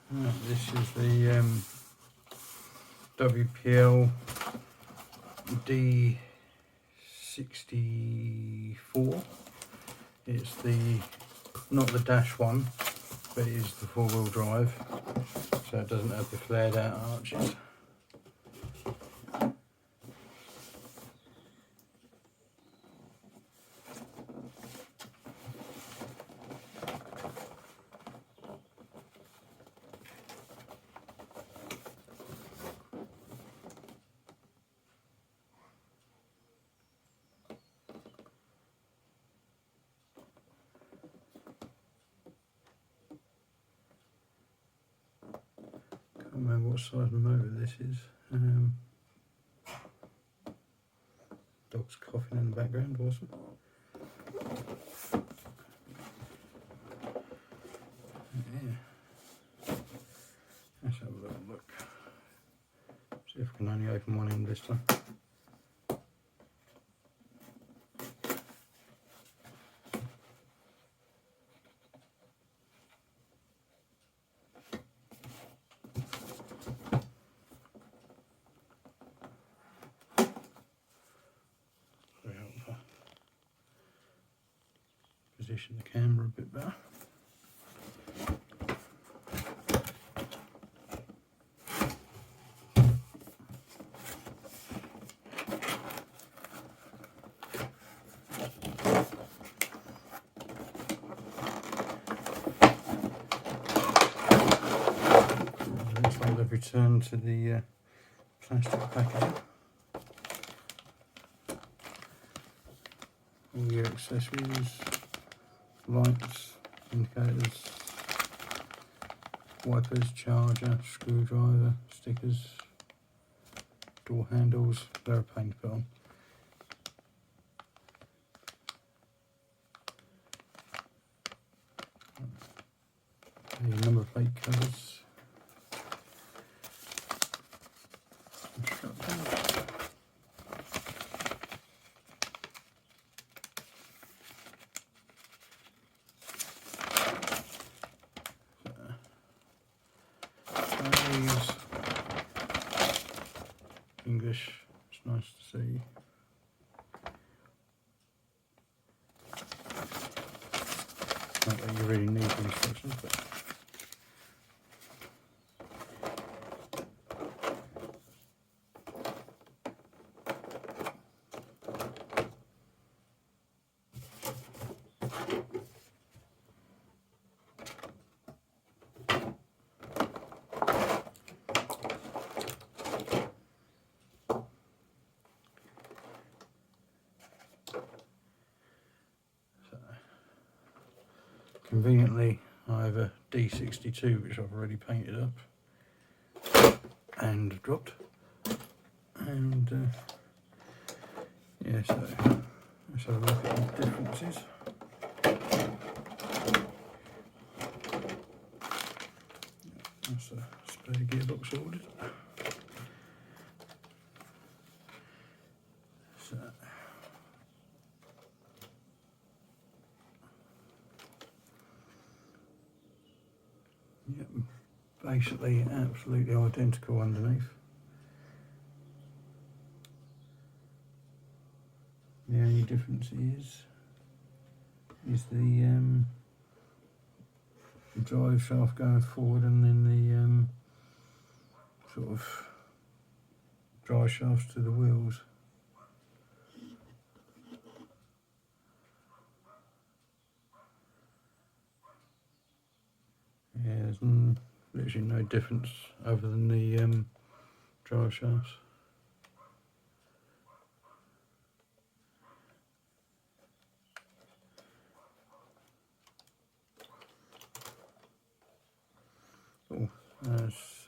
This is the Wpl D64. It's not the dash one, but it is the four-wheel drive, so it doesn't have the flared out arches. Can't remember what size motor this is. Dog's coughing in the background, awesome. Yeah. Let's have a little look. See if I can only open one end this time. Position the camera a bit better. Looks like they've returned to the plastic packaging. All your accessories, lights, indicators, wipers, charger, screwdriver, stickers, door handles. They're a pain to put on. The number plate covers. English, it's nice to see. Not that you really need the instructions, but conveniently I have a D62 which I've already painted up and dropped, and yeah, so let's have a look at the differences. That's a spare gearbox ordered. So yep, basically absolutely identical underneath. The only difference is the drive shaft going forward, and then the sort of drive shafts to the wheels. Yeah, there's literally no difference other than the drive shafts. Oh, that's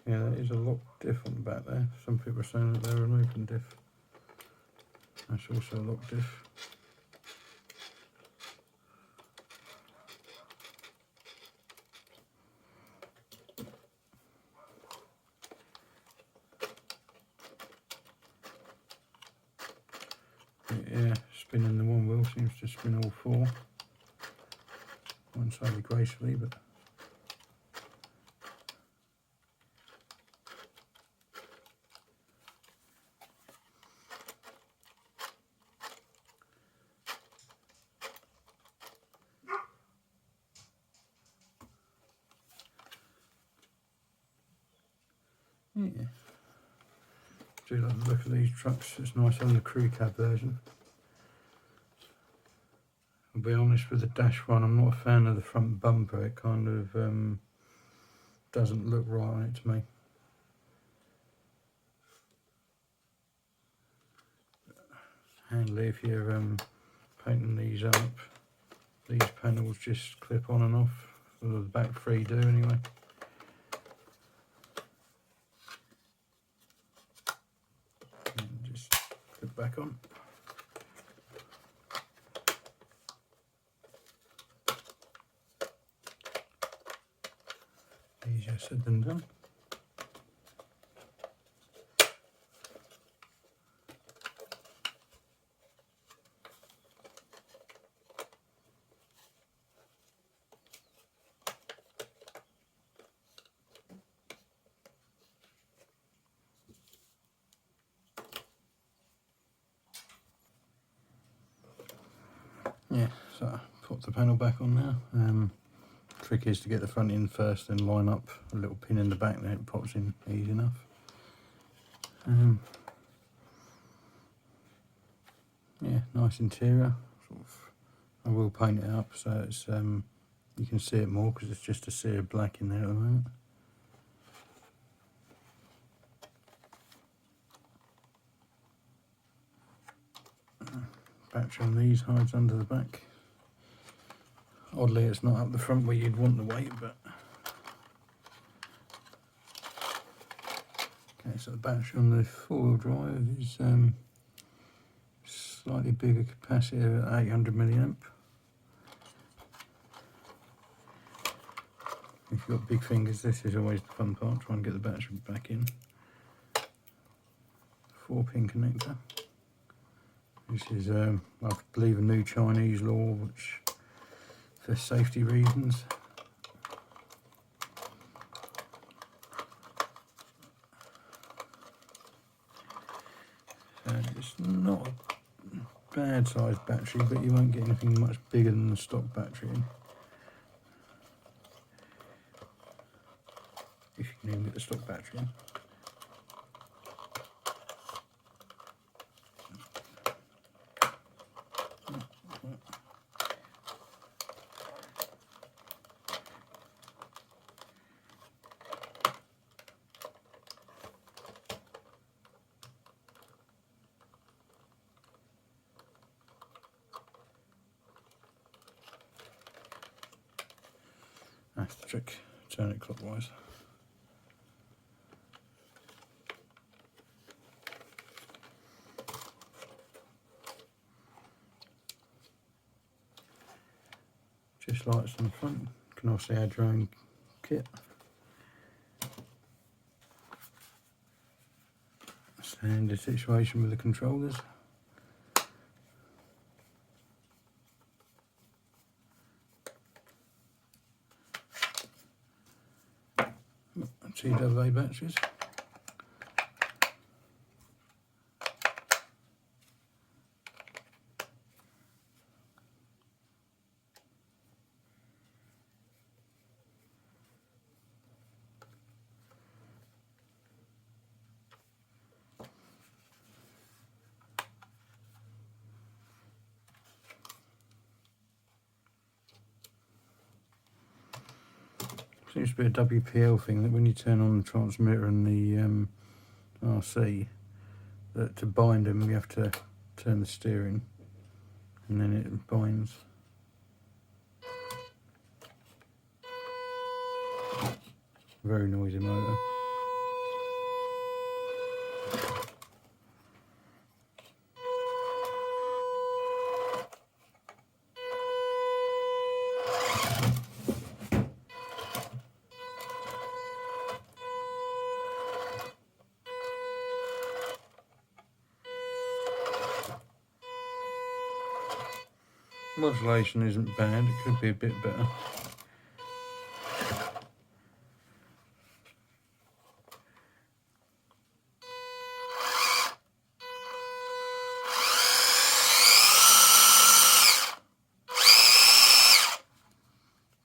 yeah, that is a lot different back there. Some people are saying that they're an open diff. That's also a lock diff. Yeah, Yeah, spinning the one wheel seems to spin all four. Won't say gracefully, but yeah. Do like the look of these trucks. It's nice on the crew cab version. I'll be honest with the dash one, I'm not a fan of the front bumper. It kind of doesn't look right on it to me. Handy if you're painting these up. These panels just clip on and off. Well, the back three do anyway. And just clip back on. Easier said than done. Yeah, so put the panel back on now. Trick is to get the front in first, then line up a little pin in the back, then it pops in easy enough. Yeah, nice interior. Sort of, I will paint it up so it's you can see it more because it's just a sea of black in there at the moment. Battery on these hides under the back. Oddly, it's not up the front where you'd want the weight, but okay. So the battery on the four-wheel drive is slightly bigger capacity at 800 milliamp. If you've got big fingers, this is always the fun part. Try and get the battery back in. 4-pin connector. This is, I believe, a new Chinese law, which, for safety reasons, it's not a bad sized battery, but you won't get anything much bigger than the stock battery in. If you can even get the stock battery in. That's the trick, turn it clockwise. Just lights on the front, you can also add your own kit. Standard situation with the controllers. TWA batteries. Seems to be a WPL thing that when you turn on the transmitter and the RC, that to bind them you have to turn the steering and then it binds. Very noisy motor. Modulation isn't bad, it could be a bit better.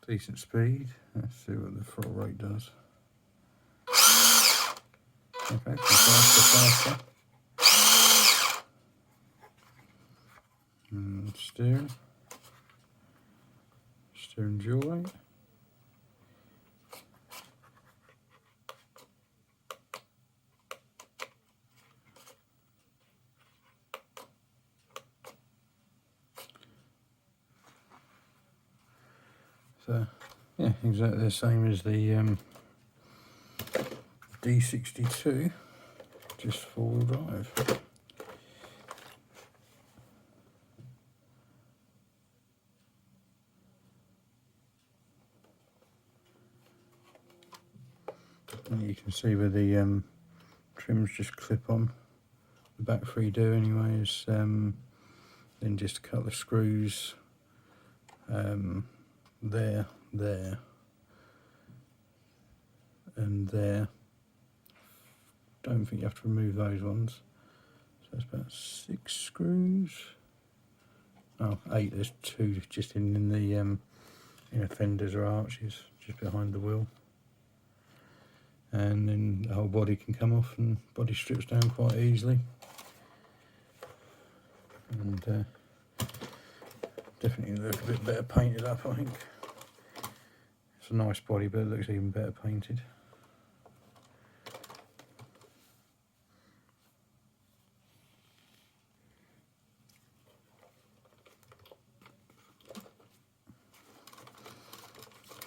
Decent speed. Let's see what the throttle rate does. Okay, faster. And steering dual rate. So yeah, exactly the same as the D62, just four-wheel drive. And you can see where the trims just clip on. The back three do anyway, is then just a couple of screws there, and there. Don't think you have to remove those ones. So it's about 6 screws. Oh, 8. There's 2 just in the fenders or arches, just behind the wheel. And then the whole body can come off, and body strips down quite easily. And definitely look a bit better painted up, I think. It's a nice body, but it looks even better painted.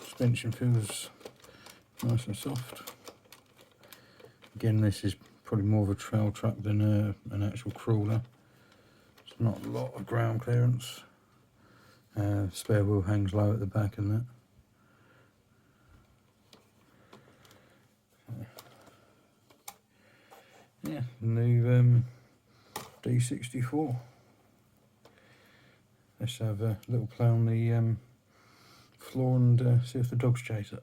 Suspension feels nice and soft. Again, this is probably more of a trail truck than an actual crawler. It's not a lot of ground clearance. Spare wheel hangs low at the back and that. Yeah, new D64. Let's have a little play on the floor and see if the dogs chase it.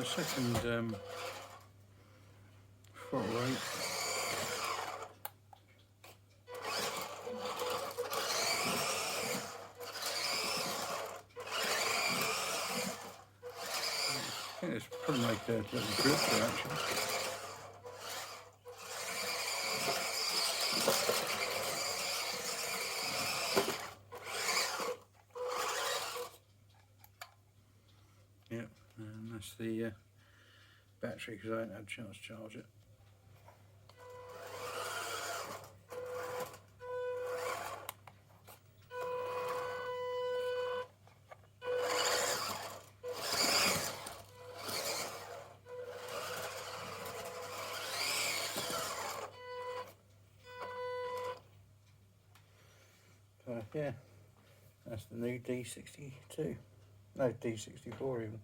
Second throttle rate. I think it's probably make a little drifter actually. Yep, and that's the battery because I haven't had a chance to charge it. So yeah, that's the new D62. No, D64 even.